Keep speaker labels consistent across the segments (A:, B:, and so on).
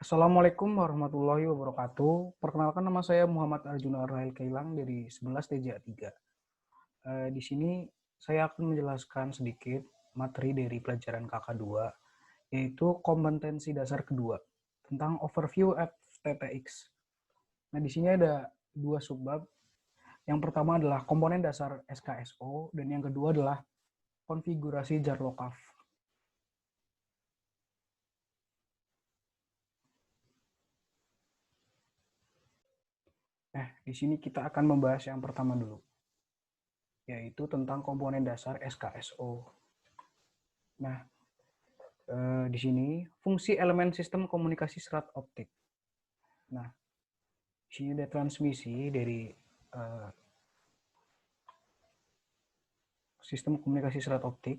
A: Assalamualaikum warahmatullahi wabarakatuh. Perkenalkan, nama saya Muhammad Arjuna Rahel Kailang dari 11 TJA 3. Di sini saya akan menjelaskan sedikit materi dari pelajaran KK2, yaitu kompetensi dasar kedua tentang overview FTTX. Nah, di sini ada dua subbab. Yang pertama adalah komponen dasar SKSO, dan yang kedua adalah konfigurasi jar lockup. Nah, di sini kita akan membahas yang pertama dulu, yaitu tentang komponen dasar SKSO. Nah, di sini fungsi elemen sistem komunikasi serat optik. Nah, di sini ada transmisi dari sistem komunikasi serat optik.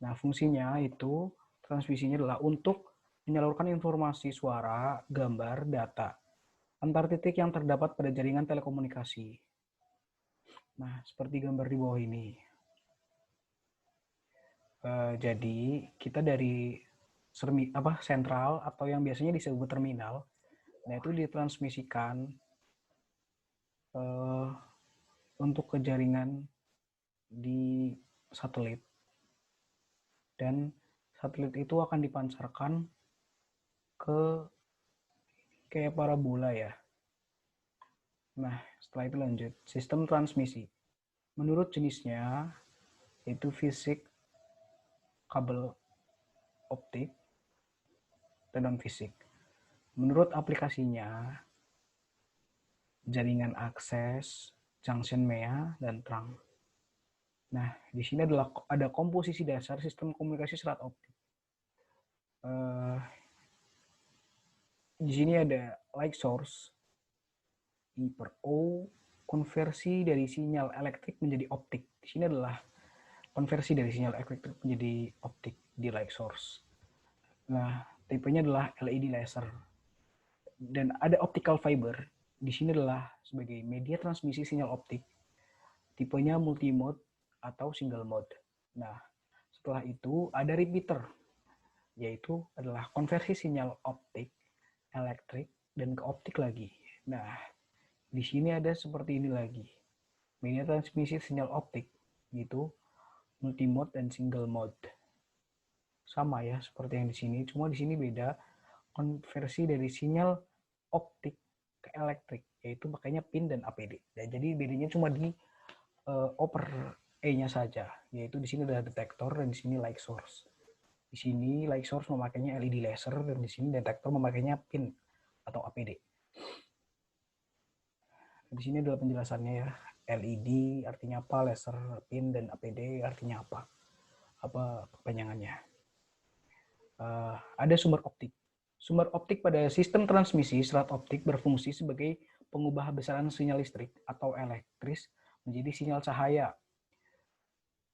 A: Nah, fungsinya itu transmisinya adalah untuk menyalurkan informasi suara, gambar, data antar titik yang terdapat pada jaringan telekomunikasi. Nah, seperti gambar di bawah ini. Jadi kita dari sentral atau yang biasanya disebut terminal, nah itu ditransmisikan untuk ke jaringan di satelit, dan satelit itu akan dipancarkan ke kayak parabola ya. Nah, setelah itu lanjut sistem transmisi. Menurut jenisnya itu fisik, kabel optik, dan non fisik. Menurut aplikasinya jaringan akses, junction MEA, dan trunk. Nah, di sini ada komposisi dasar sistem komunikasi serat optik. Di sini ada light source, I per O, konversi dari sinyal elektrik menjadi optik. Di sini adalah konversi dari sinyal elektrik menjadi optik di light source. Nah, tipenya adalah LED laser. Dan ada optical fiber. Di sini adalah sebagai media transmisi sinyal optik. Tipenya multimode atau single mode. Nah, setelah itu ada repeater, yaitu adalah konversi sinyal optik, elektrik, dan ke optik lagi. Nah, di sini ada seperti ini lagi. Media transmisi sinyal optik, yaitu multimode dan single mode. Sama ya seperti yang di sini, cuma di sini beda konversi dari sinyal optik ke elektrik, yaitu makanya PIN dan APD. Dan jadi bedanya cuma di O per E-nya saja, yaitu di sini ada detektor dan di sini light source. Di sini light source memakainya LED laser dan di sini detektor memakainya PIN atau APD. Di sini adalah penjelasannya ya. LED artinya apa, laser, PIN, dan APD artinya apa kepanjangannya. Ada sumber optik. Sumber optik pada sistem transmisi serat optik berfungsi sebagai pengubah besaran sinyal listrik atau elektris menjadi sinyal cahaya,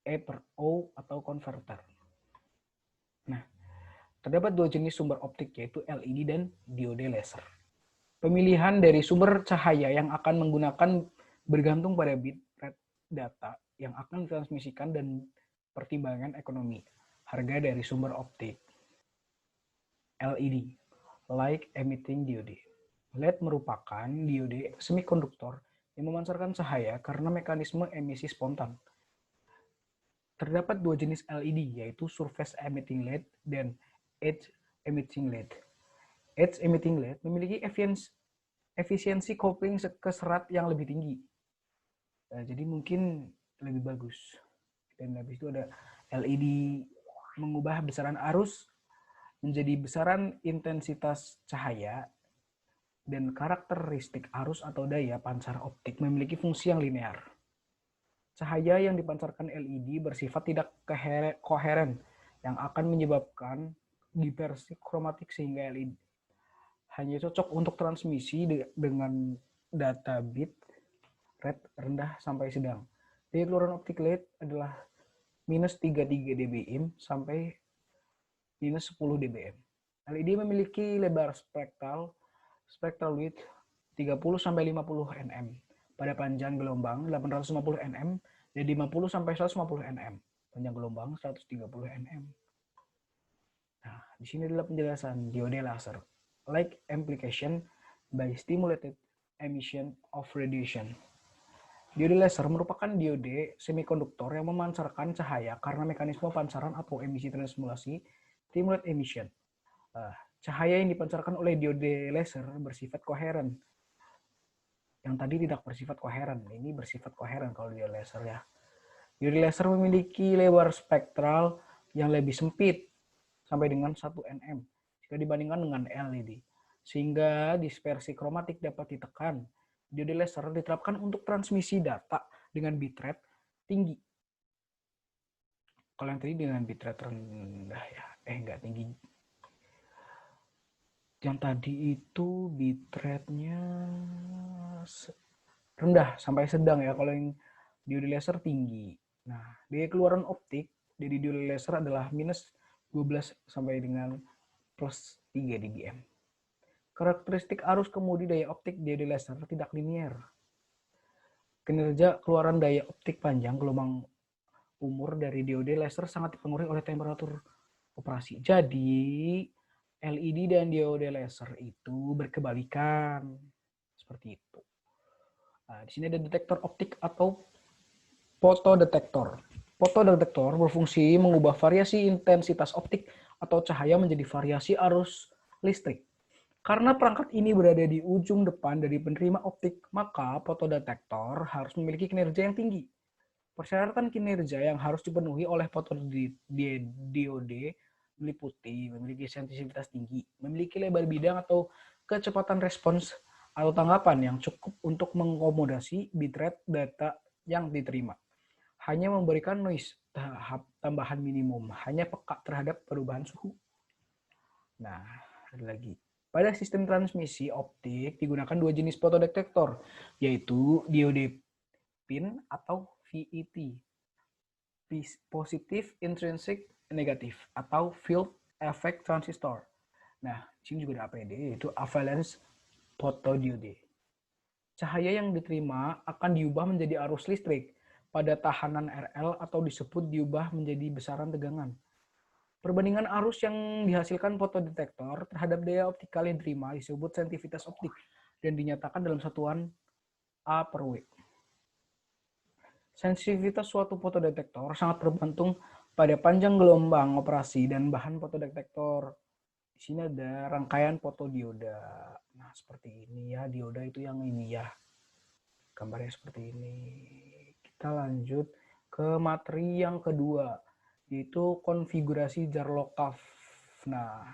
A: E per O atau konverter. Nah, terdapat dua jenis sumber optik, yaitu LED dan diode laser. Pemilihan dari sumber cahaya yang akan menggunakan bergantung pada bit rate data yang akan ditransmisikan dan pertimbangan ekonomi. Harga dari sumber optik. LED, Light Emitting Diode. LED merupakan diode semikonduktor yang memancarkan cahaya karena mekanisme emisi spontan. Terdapat dua jenis LED, yaitu Surface Emitting LED dan Edge Emitting LED. Edge Emitting LED memiliki efisiensi kopling ke serat yang lebih tinggi. Jadi mungkin lebih bagus. Dan habis itu ada LED mengubah besaran arus menjadi besaran intensitas cahaya, dan karakteristik arus atau daya pancar optik memiliki fungsi yang linear. Cahaya yang dipancarkan LED bersifat tidak koheren yang akan menyebabkan dispersi kromatik sehingga LED hanya cocok untuk transmisi dengan data bit rate rendah sampai sedang. Daya keluaran optik LED adalah minus 33 dBm sampai minus 10 dBm. LED memiliki lebar spectral width 30 sampai 50 nm pada panjang gelombang 850 nm dan 50 sampai 150 nm. Panjang gelombang 130 nm. Nah, di sini adalah penjelasan diode laser. light amplification by stimulated emission of radiation. Diode laser merupakan diode semikonduktor yang memancarkan cahaya karena mekanisme pancaran atau emisi transmutasi stimulated emission. Cahaya yang dipancarkan oleh diode laser bersifat koheren. Yang tadi tidak bersifat koheren, ini bersifat koheren kalau diode laser ya. Diode laser memiliki lebar spektral yang lebih sempit sampai dengan 1 nm jika dibandingkan dengan LED, sehingga dispersi kromatik dapat ditekan. Diode laser diterapkan untuk transmisi data dengan bitrate tinggi. Kalau yang tadi dengan bitrate rendah ya, enggak tinggi. Yang tadi itu bitrate-nya rendah sampai sedang ya, kalau yang diode laser tinggi. Nah, daya keluaran optik dari diode laser adalah minus 12 sampai dengan plus 3 dBm. Karakteristik arus kemudi daya optik diode laser tidak linier. Kinerja keluaran daya optik panjang gelombang umur dari diode laser sangat dipengaruhi oleh temperatur operasi. Jadi, LED dan diode laser itu berkebalikan. Seperti itu. Nah, di sini ada detektor optik atau fotodetektor. Fotodetektor berfungsi mengubah variasi intensitas optik atau cahaya menjadi variasi arus listrik. Karena perangkat ini berada di ujung depan dari penerima optik, maka fotodetektor harus memiliki kinerja yang tinggi. Persyaratan kinerja yang harus dipenuhi oleh fotodiode meliputi memiliki sensitivitas tinggi, memiliki lebar bidang atau kecepatan respons atau tanggapan yang cukup untuk mengakomodasi bitrate data yang diterima. Hanya memberikan noise tahap tambahan minimum, hanya peka terhadap perubahan suhu. Nah, ada lagi. Pada sistem transmisi optik digunakan dua jenis fotodetektor, yaitu diode PIN atau VET, positif intrinsic negatif, atau field effect transistor. Nah, di sini juga ada APD, yaitu avalanche photodiode. Cahaya yang diterima akan diubah menjadi arus listrik pada tahanan RL atau disebut diubah menjadi besaran tegangan. Perbandingan arus yang dihasilkan fotodetektor terhadap daya optikal yang diterima disebut sensitivitas optik dan dinyatakan dalam satuan A/W. Sensitivitas suatu fotodetektor sangat bergantung pada panjang gelombang operasi dan bahan fotodetektor. Di sini ada rangkaian fotodioda. Nah, seperti ini ya, dioda itu yang ini ya. Gambarnya seperti ini. Kita lanjut ke materi yang kedua, yaitu konfigurasi Jarlokov. Nah,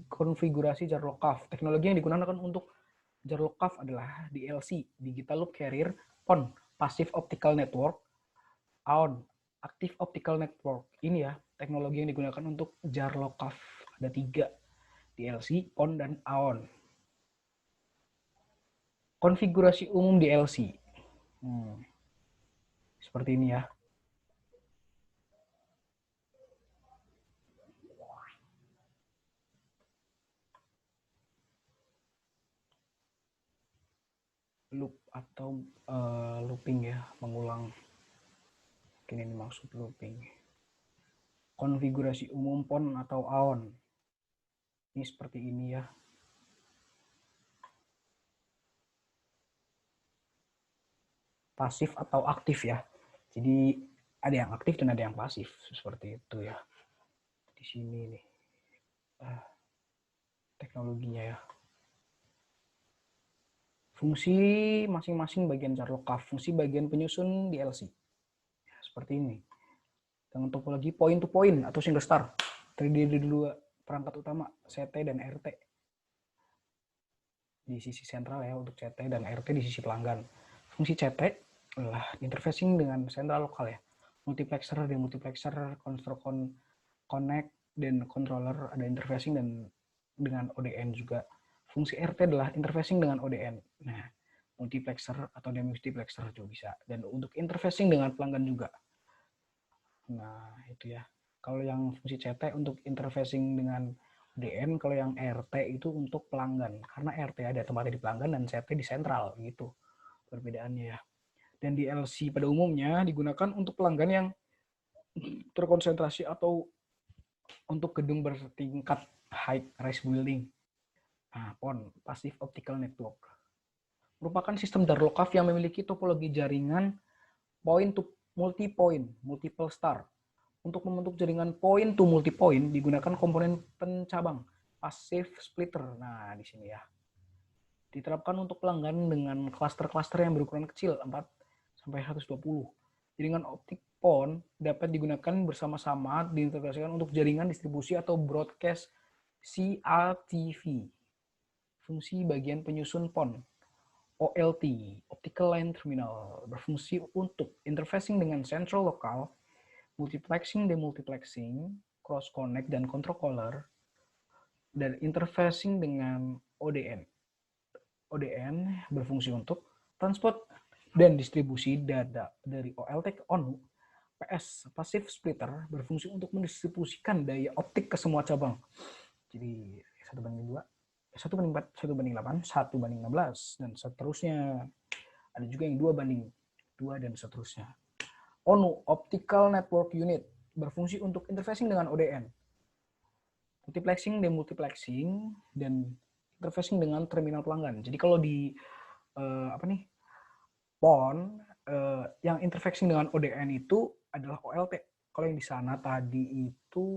A: konfigurasi Jarlokov. Teknologi yang digunakan untuk Jarlokov adalah DLC, Digital Loop Carrier, PON, Passive Optical Network, AON, Active Optical Network. Ini ya, teknologi yang digunakan untuk Jarlokov. Ada 3, DLC, PON, dan AON. Konfigurasi umum DLC. Seperti ini ya. Loop atau looping ya, mengulang. Mungkin ini maksud looping. Konfigurasi umum PON atau AON. Ini seperti ini ya. Pasif atau aktif ya. Jadi ada yang aktif dan ada yang pasif. Seperti itu ya. Di sini nih. Teknologinya ya. Fungsi masing-masing bagian Jarlokov. Fungsi bagian penyusun DLC. Ya, seperti ini. Dengan topologi point to point atau single star. Terdiri dari 2 perangkat utama, CT dan RT. Di sisi sentral ya untuk CT dan RT di sisi pelanggan. Fungsi CT adalah interfacing dengan sentral lokal ya. Multiplexer, demultiplexer, connect, dan controller ada interfacing dan dengan ODN juga. Fungsi RT adalah interfacing dengan ODN. Nah, multiplexer atau demultiplexer juga bisa. Dan untuk interfacing dengan pelanggan juga. Nah, itu ya. Kalau yang fungsi CT untuk interfacing dengan ODN, kalau yang RT itu untuk pelanggan. Karena RT ada tempatnya di pelanggan dan CT di sentral gitu. Perbedaannya ya. Dan DLC pada umumnya digunakan untuk pelanggan yang terkonsentrasi atau Untuk gedung bertingkat high rise building. Nah, PON, Passive Optical Network, merupakan sistem Darlokaf yang memiliki topologi jaringan point to multi-point, multiple star. Untuk membentuk jaringan point to multi-point digunakan komponen pencabang, passive splitter. Nah, di sini ya. Diterapkan untuk pelanggan dengan klaster-klaster yang berukuran kecil, 4 sampai 120. Jaringan optik PON dapat digunakan bersama-sama diintegrasikan untuk jaringan distribusi atau broadcast CATV. Fungsi bagian penyusun PON, OLT, Optical Line Terminal, berfungsi untuk interfacing dengan central lokal, multiplexing, demultiplexing, cross connect dan control color, dan interfacing dengan ODN. ODN berfungsi untuk transport dan distribusi data dari OLT ke ONU. PS, Passive Splitter, berfungsi untuk mendistribusikan daya optik ke semua cabang. Jadi 1/2, 1/4, 1/8, 1/16, dan seterusnya. Ada juga yang 2/2 dan seterusnya. ONU, Optical Network Unit, berfungsi untuk interfacing dengan ODN. Multiplexing, demultiplexing, dan interfacing dengan terminal pelanggan. Jadi kalau di PON yang interfacing dengan ODN itu adalah OLT. Kalau yang di sana tadi itu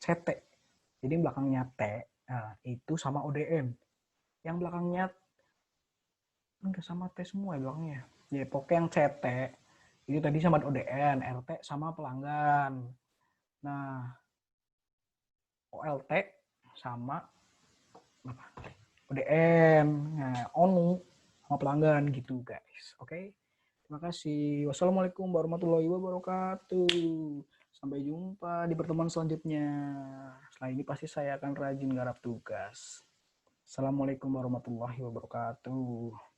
A: CT. Jadi belakangnya T, nah, itu sama ODN. Yang belakangnya enggak sama T semua ya belakangnya. Ya pokoknya yang CT ini tadi sama ODN, RT sama pelanggan. Nah, OLT sama apa? ODN, nah, ONU sama pelanggan gitu guys. Oke. Terima kasih. Wassalamualaikum warahmatullahi wabarakatuh. Sampai jumpa di pertemuan selanjutnya. Setelah ini pasti saya akan rajin garap tugas. Assalamualaikum warahmatullahi wabarakatuh.